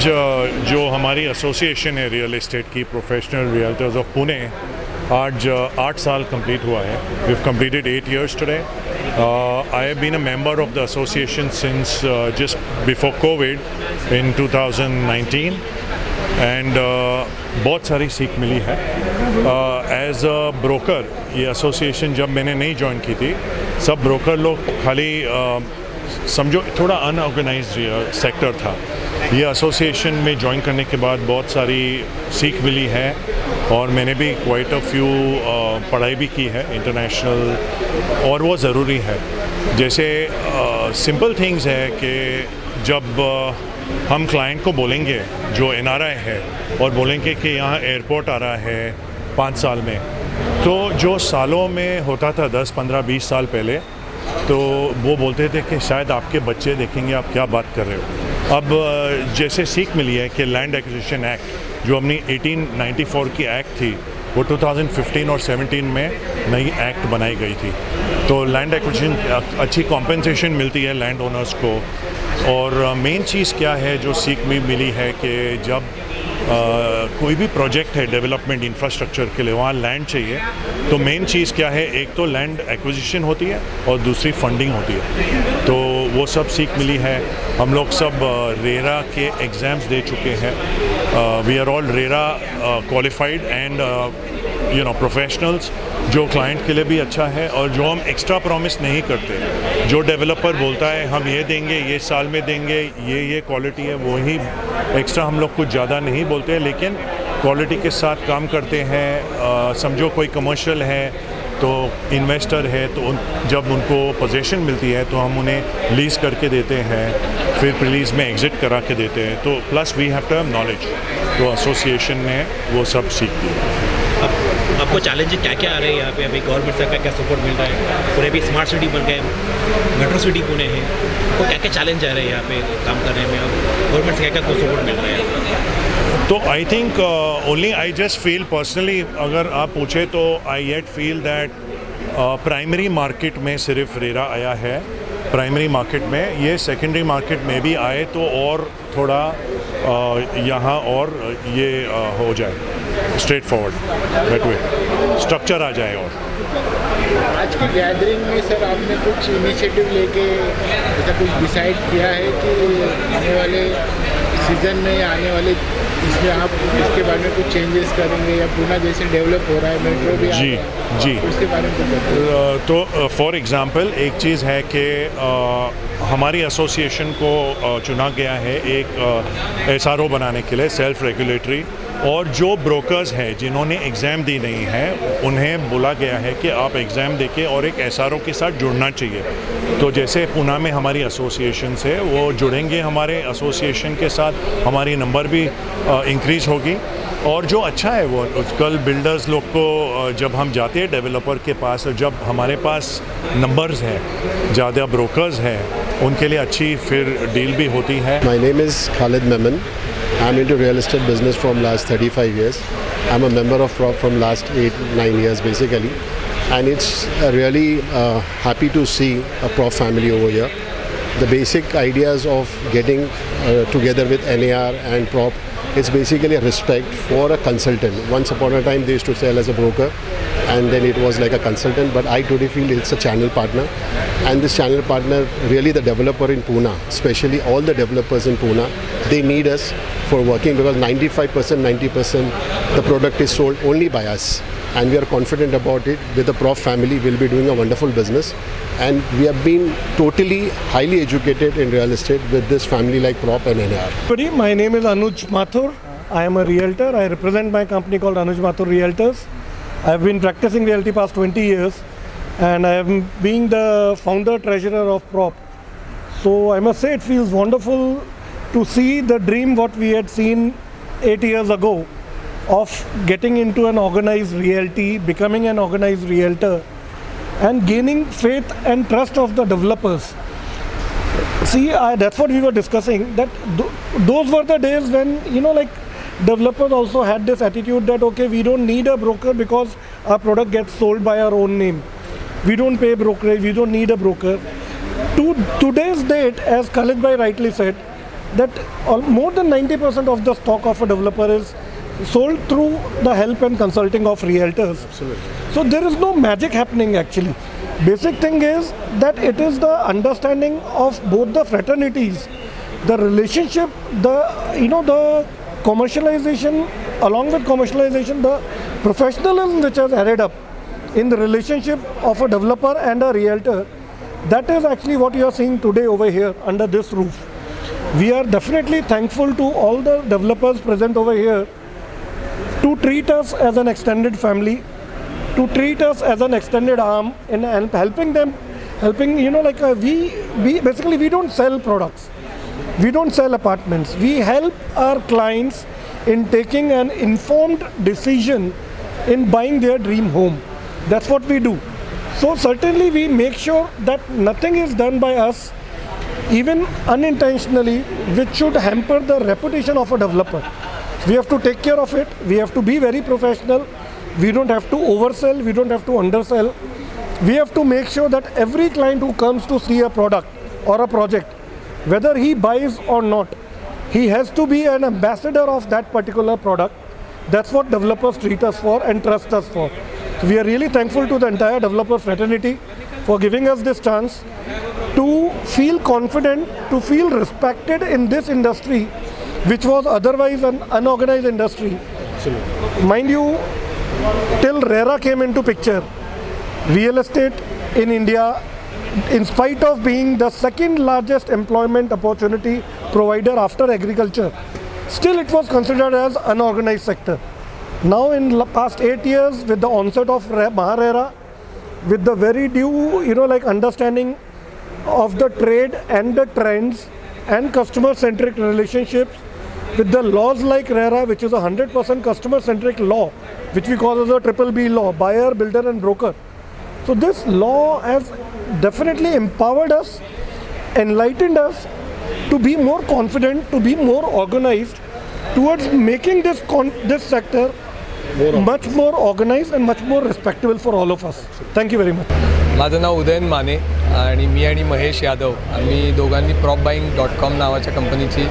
आज जो हमारी एसोसिएशन है रियल एस्टेट की, प्रोफेशनल रियल्टर्स ऑफ पुणे, आज 8 साल कंप्लीट हुआ है. We have completed 8 years today. I have been a member of the association since just before COVID in 2019 and बहुत सारी सीख मिली है. एज अ ब्रोकर ये एसोसिएशन जब मैंने नहीं ज्वाइन की थी, सब ब्रोकर लोग खाली समझो थोड़ा अनऑर्गेनाइज्ड सेक्टर था. ये एसोसिएशन में ज्वाइन करने के बाद बहुत सारी सीख मिली है और मैंने भी क्वाइट अ फ्यू पढ़ाई भी की है इंटरनेशनल, और वो ज़रूरी है. जैसे सिंपल थिंग्स है कि जब हम क्लाइंट को बोलेंगे जो NRI है और बोलेंगे कि यहाँ एयरपोर्ट आ रहा है 5 साल में, तो जो सालों में होता था 10, 15, 20 साल पहले, तो वो बोलते थे कि शायद आपके बच्चे देखेंगे आप क्या बात कर रहे हो. अब जैसे सीख मिली है कि लैंड एक्विजिशन एक्ट जो अपनी 1894 की एक्ट थी, वो 2015 और 17 में नई एक्ट बनाई गई थी. तो लैंड एक्विजिशन अच्छी कॉम्पेंसेशन मिलती है लैंड ओनर्स को. और मेन चीज़ क्या है जो सीख में मिली है कि जब कोई भी प्रोजेक्ट है डेवलपमेंट इंफ्रास्ट्रक्चर के लिए, वहाँ लैंड चाहिए, तो मेन चीज़ क्या है, एक तो लैंड एक्विजिशन होती है और दूसरी फंडिंग होती है. तो वो सब सीख मिली है. हम लोग सब रेरा के एग्ज़ाम्स दे चुके हैं. We are all RERA qualified and professionals, जो क्लाइंट के लिए भी अच्छा है. और जो हम एक्स्ट्रा प्रॉमिस नहीं करते, जो डेवलपर बोलता है हम ये देंगे, ये साल में देंगे, ये क्वालिटी है, वही एक्स्ट्रा हम लोग कुछ ज़्यादा नहीं बोलते हैं, लेकिन क्वालिटी के साथ काम करते हैं. समझो कोई कमर्शियल है तो इन्वेस्टर है, तो जब उनको पोजीशन मिलती है तो हम उन्हें लीज़ करके देते हैं, फिर रिलीज़ में एग्ज़िट करा के देते हैं. तो plus we have to have knowledge. तो एसोसिएशन ने वो सब सीख दिया. आपको चैलेंज क्या क्या आ रहे हैं यहाँ पे? अभी गवर्नमेंट से क्या सपोर्ट मिल रहा है? पुणे भी स्मार्ट सिटी बन गए, मेट्रो सिटी पुणे है, तो क्या क्या चैलेंज आ रहे हैं यहाँ पे काम करने में? गवर्नमेंट से क्या क्या सपोर्ट मिल रहा है? तो I think only I just feel personally, अगर आप पूछे तो I yet feel that primary market में सिर्फ रेरा आया है. प्राइमरी मार्केट में ये सेकेंडरी मार्केट में भी आए तो और थोड़ा यहाँ और ये हो जाए straightforward, that way structure आ जाए. और आज की गैदरिंग में सर आपने कुछ इनिशिएटिव लेके ऐसा कुछ डिसाइड किया है कि आने वाले सीज़न में या आने वाले इसमें आप इसके बारे में कुछ चेंजेस करेंगे, या पुणे जैसे डेवलप हो रहा है, मेट्रो भी जी उसके बारे में कुछ बताइए. तो फॉर एग्ज़ाम्पल एक चीज़ है कि हमारी एसोसिएशन को चुना गया है एक SRO बनाने के लिए, सेल्फ रेगुलेटरी. और जो ब्रोकर्स हैं जिन्होंने एग्ज़ाम दी नहीं है, उन्हें बोला गया है कि आप एग्ज़ाम देके और एक SRO के साथ जुड़ना चाहिए. तो जैसे पुणे में हमारी एसोसिएशन से वो जुड़ेंगे हमारे एसोसिएशन के साथ, हमारी नंबर भी इंक्रीज़ होगी. और जो अच्छा है वो कल बिल्डर्स लोग को जब हम जाते हैं डेवलपर के पास, जब हमारे पास नंबर्स हैं, ज़्यादा ब्रोकर्स हैं, उनके लिए अच्छी फिर डील भी होती है. My name is Khalid Memon. I'm into real estate business from last 35 years. I'm a member of Prop from last 8-9 years basically. And it's really happy to see a Prop family over here. The basic ideas of getting together with NAR and Prop, it's basically a respect for a consultant. Once upon a time they used to sell as a broker, and then it was like a consultant, but I today feel it's a channel partner. And this channel partner, really the developer in Pune, especially all the developers in Pune, they need us for working, because 95%, 90% the product is sold only by us. And we are confident about it. With the Prof family, we'll be doing a wonderful business. And we have been totally highly educated in real estate with this family like Prop and NAR. My name is Anuj Mathur. I am a realtor. I represent my company called Anuj Mathur Realtors. I have been practicing realty past 20 years. And I am being the founder treasurer of Prop. So I must say it feels wonderful to see the dream what we had seen 8 years ago of getting into an organized realty, becoming an organized realtor, and gaining faith and trust of the developers. See, that's what we were discussing, that those were the days when, developers also had this attitude that, okay, we don't need a broker because our product gets sold by our own name. We don't pay brokerage, we don't need a broker. To today's date, as Khalid bhai rightly said, that more than 90% of the stock of a developer is sold through the help and consulting of realtors. Absolutely. So there is no magic happening actually. Basic thing is that it is the understanding of both the fraternities, the relationship, the commercialization, along with commercialization, the professionalism which has added up in the relationship of a developer and a realtor. That is actually what you are seeing today over here under this roof. We are definitely thankful to all the developers present over here to treat us as an extended family, to treat us as an extended arm and helping them, we basically we don't sell products, we don't sell apartments, we help our clients in taking an informed decision in buying their dream home. That's what we do. So certainly we make sure that nothing is done by us, even unintentionally, which should hamper the reputation of a developer. We have to take care of it, we have to be very professional. We don't have to oversell, we don't have to undersell. We have to make sure that every client who comes to see a product or a project, whether he buys or not, he has to be an ambassador of that particular product. That's what developers treat us for and trust us for. So we are really thankful to the entire developer fraternity for giving us this chance to feel confident, to feel respected in this industry, which was otherwise an unorganized industry. Absolutely. Mind you, till RERA came into picture, real estate in India, in spite of being the second largest employment opportunity provider after agriculture, still it was considered as unorganized sector. Now in the past 8 years, with the onset of MahaRERA, with the very due understanding of the trade and the trends and customer centric relationships, with the laws like RERA, which is a 100% customer centric law, which we call as a BBB law, buyer, builder and broker. So this law has definitely empowered us, enlightened us to be more confident, to be more organized towards making this sector much more organized and much more respectable for all of us. Thank you very much. माझं नाव उदयन माने आणि मी आणि महेश यादव आम्ही दोघांनी PropBuying.com नावाच्या कंपनीची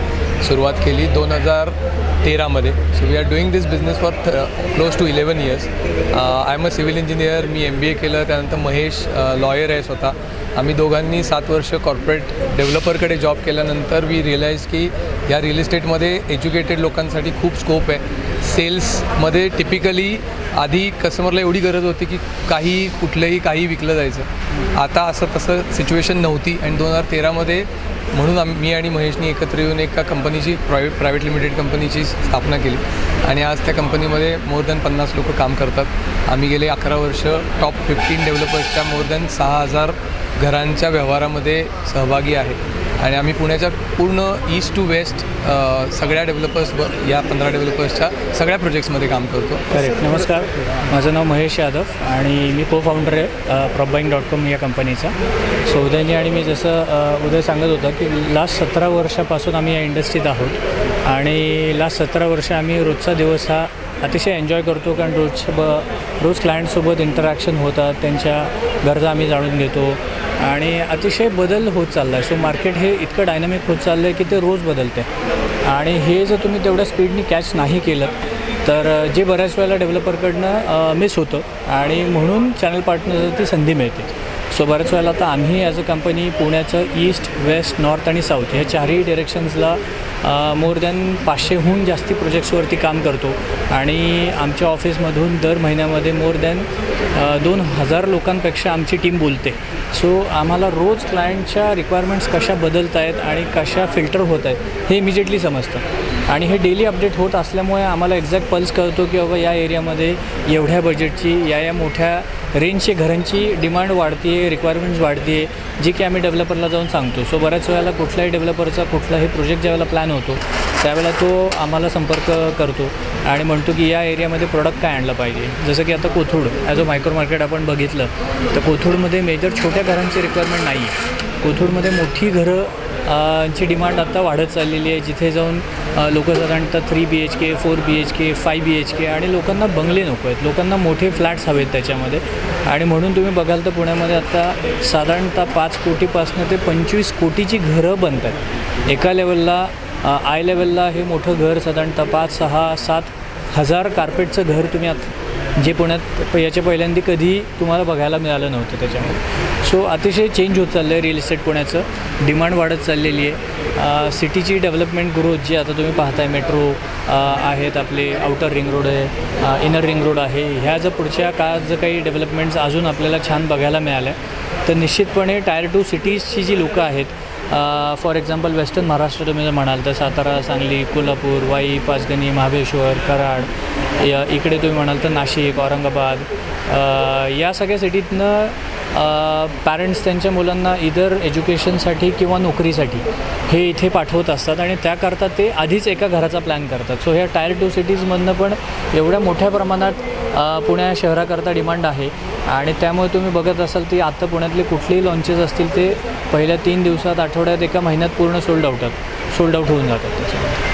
सुरुवात केली 2013मध्ये. So we are doing this business for close to 11 years. I am a civil engineer, मी MBA केलं, त्यानंतर महेश लॉयर आहे स्वतः. आम्ही दोघांनी 7 वर्ष कॉर्पोरेट डेव्हलपरकडे जॉब केल्यानंतर वी रिअलाईज की या रिअल इस्टेटमध्ये एज्युकेटेड लोकांसाठी खूप स्कोप आहे. सेल्समध्ये टिपिकली आधी कस्टमरला एवढी गरज होती की काही विकलं जायचं. आता असं तसं सिच्युएशन नव्हती आणि 2013मध्ये म्हणून मी आणि महेशनी एकत्र येऊन एका कंपनीची प्रायव्हेट लिमिटेड कंपनीची स्थापना केली आणि आज त्या कंपनीमध्ये मोर दॅन 50 लोक काम करतात. आम्ही गेले 11 वर्ष टॉप 15 डेव्हलपर्सच्या मोर दॅन 6000 घरांच्या व्यवहारामध्ये सहभागी आहे आणि आम्ही पुण्याच्या पूर्ण ईस्ट टू वेस्ट सगळ्या या 15 डेव्हलपर्सच्या सगळ्या प्रोजेक्ट्समध्ये काम करतो. करेक्ट. नमस्कार, माझं नाव महेश यादव आणि मी co-founder आहे PropBuying.com या कंपनीचा. सो उदयजी आणि मी जसं उदय सांगत होता की लास्ट 17 वर्षापासून आम्ही या इंडस्ट्रीत आहोत आणि लास्ट 17 वर्ष आम्ही रोजचा दिवस हा अतिशय एन्जॉय करतो, कारण रोज क्लायंटसोबत इंटरॅक्शन होतात, त्यांच्या गरजा आम्ही जाणून घेतो आणि अतिशय बदल होत चालला आहे. सो मार्केट हे इतकं डायनॅमिक होत चाललं आहे की ते रोज बदलते आणि हे जर तुम्ही तेवढ्या स्पीडनी कॅच नाही केलं तर जे बऱ्याच वेळेला डेव्हलपरकडनं मिस होतं आणि म्हणून चॅनल पार्टनरला ती संधी मिळते. सो बऱ्याच वेळेला आता आम्ही ॲज अ कंपनी पुण्याचं ईस्ट, वेस्ट, नॉर्थ आणि साऊथ ह्या चारही डिरेक्शन्सला मोर दॅन 500हून जास्ती प्रोजेक्ट्सवरती काम करतो आणि आमच्या ऑफिसमधून दर महिन्यामध्ये मोर दॅन 2000 लोकांपेक्षा आमची टीम बोलते. सो आम्हाला रोज क्लायंटच्या रिक्वायरमेंट्स कशा बदलत आहेत आणि कशा फिल्टर होत आहेत हे इमिजिएटली समजतं आणि हे डेली अपडेट होत असल्यामुळे आम्हाला एक्झॅक्ट पल्स कळतो की बाबा या एरियामध्ये एवढ्या बजेटची या मोठ्या रेंजची घरांची डिमांड वाढते आहे, रिक्वायरमेंट्स वाढते आहे, जी की आम्ही डेव्हलपरला जाऊन सांगतो. सो बऱ्याच वेळेला कुठल्याही डेव्हलपरचा कुठलाही प्रोजेक्ट ज्यावेळेला प्लॅन होतो त्यावेळेला तो आम्हाला संपर्क करतो आणि म्हणतो की या एरियामध्ये प्रोडक्ट काय आणलं पाहिजे. जसं की आता Kothrud as a micro market आपण बघितलं तर कोथरूडमध्ये मेजर छोट्या घरांची रिक्वायरमेंट नाही आहे. कोथरूडमध्ये मोठी घरं ची डिमांड आता वाढत चाललेली आहे, जिथे जाऊन लोक साधारणतः 3 BHK, 4 BHK, 5 BHK आणि लोकांना बंगले नको आहेत, लोकांना मोठे फ्लॅट्स हवेत त्याच्यामध्ये. आणि म्हणून तुम्ही बघाल तर पुण्यामध्ये आता साधारणतः 5 कोटीपासून ते 25 कोटीची घरं बनत आहेत. एका लेवलला आय लेवलला हे मोठं घर साधारणतः 5-6-7 हजार कार्पेटचं घर तुम्ही जे पुण्यात याच्या पहिल्यांदा कधी तुम्हाला बघायला मिळालं नव्हतं त्याच्यामध्ये. सो अतिशय चेंज होत चाललं आहे रिअल इस्टेट पुण्याचं. डिमांड वाढत चाललेली आहे. सिटीची डेव्हलपमेंट ग्रोथ जी आता तुम्ही पाहताय, मेट्रो आहेत, आपले आउटर रिंग रोड आहे, इनर रिंग रोड आहे, ह्या जर पुढच्या काळात जर काही डेव्हलपमेंट्स अजून आपल्याला छान बघायला मिळाल्या तर निश्चितपणे टायर 2 सिटीजची जी लोकं आहेत, फॉर एक्झाम्पल वेस्टर्न महाराष्ट्र तुम्ही जर म्हणाल तर सातारा, सांगली, कोल्हापूर, वाई, पाचगणी, महाबळेश्वर, कराड, इकडे तुम्ही म्हणाल तर नाशिक, औरंगाबाद, या सगळ्या सिटीतनं पॅरेंट्स त्यांच्या मुलांना इधर एज्युकेशनसाठी किंवा नोकरीसाठी हे इथे पाठवत असतात आणि त्याकरता ते आधीच एका घराचा प्लॅन करतात. सो ह्या टायर 2 सिटीजमधनं पण एवढ्या मोठ्या प्रमाणात पुण्या शहराकरता डिमांड आहे आणि त्यामुळे तुम्ही बघत असाल की आता पुण्यातले कुठलेही लॉन्चेस असतील ते पहिल्या 3 दिवसात, आठवड्यात, एका महिन्यात पूर्ण सोल्ड आउट होऊन जातात त्याच्यामध्ये.